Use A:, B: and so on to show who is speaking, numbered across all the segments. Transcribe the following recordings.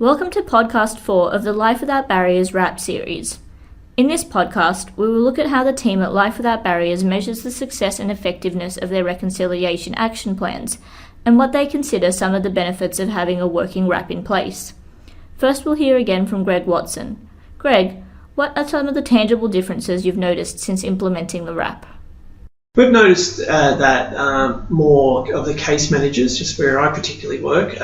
A: Welcome to podcast 4 of the Life Without Barriers RAP series. In this podcast, we will look at how the team at Life Without Barriers measures the success and effectiveness of their reconciliation action plans, and what they consider some of the benefits of having a working RAP in place. First, we'll hear again from Greg Watson. Greg, what are some of the tangible differences you've noticed since implementing the RAP?
B: We've noticed that more of the case managers, just where I particularly work,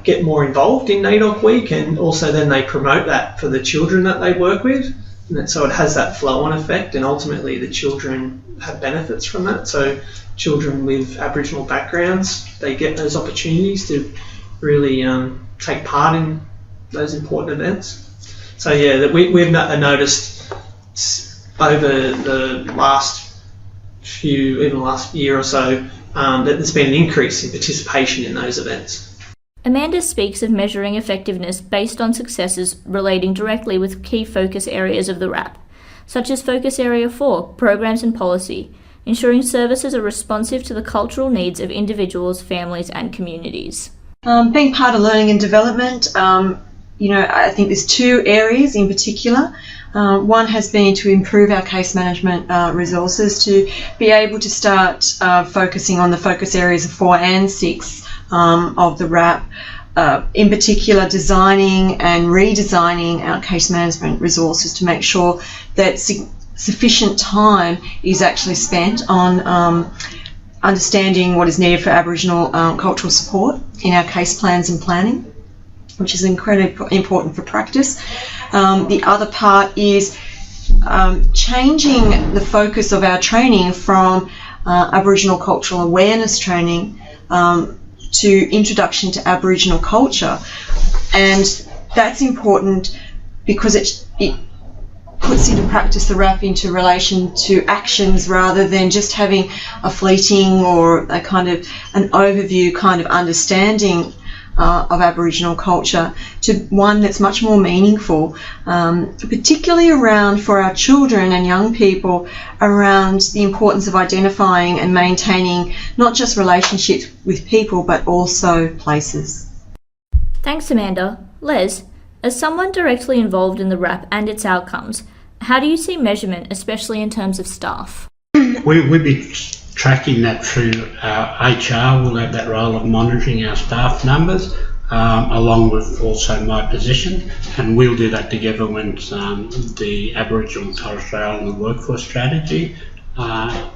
B: get more involved in NAIDOC Week, and also then they promote that for the children that they work with. And so it has that flow-on effect, and ultimately the children have benefits from that. So children with Aboriginal backgrounds, they get those opportunities to really take part in those important events. So yeah, that we've noticed over the last year or so, that there's been an increase in participation in those events.
A: Amanda speaks of measuring effectiveness based on successes relating directly with key focus areas of the RAP, such as Focus Area 4, Programs and Policy, ensuring services are responsive to the cultural needs of individuals, families and communities.
C: Being part of learning and development, I think there's two areas in particular. One has been to improve our case management resources to be able to start focusing on the focus areas of 4 and 6 of the RAP, in particular designing and redesigning our case management resources to make sure that sufficient time is actually spent on understanding what is needed for Aboriginal cultural support in our case plans and planning, which is incredibly important for practice. The other part is changing the focus of our training from Aboriginal cultural awareness training to introduction to Aboriginal culture. And that's important because it puts into practice the RAP into relation to actions rather than just having a fleeting or a kind of an overview kind of understanding of Aboriginal culture to one that's much more meaningful, particularly around, for our children and young people, around the importance of identifying and maintaining not just relationships with people but also places.
A: Thanks, Amanda. Les, as someone directly involved in the RAP and its outcomes, how do you see measurement, especially in terms of staff?
D: We'd be tracking that through HR. Will have that role of monitoring our staff numbers, along with also my position, and we'll do that together when the Aboriginal and Torres Strait Islander workforce strategy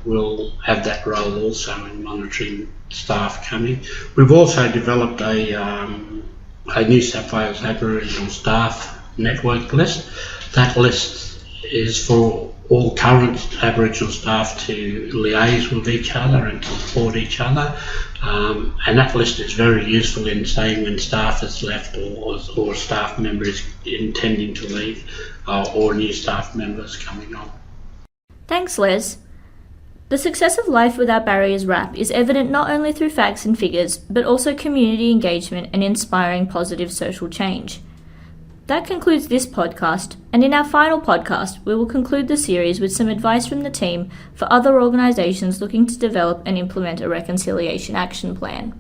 D: will have that role also in monitoring staff coming. We've also developed a New South Wales Aboriginal staff network list. That list is for all current Aboriginal staff to liaise with each other and support each other, and that list is very useful in saying when staff has left or a staff member is intending to leave, or new staff members coming on.
A: Thanks, Les. The success of Life Without Barriers RAP is evident not only through facts and figures, but also community engagement and inspiring positive social change. That concludes this podcast, and in our final podcast, we will conclude the series with some advice from the team for other organisations looking to develop and implement a reconciliation action plan.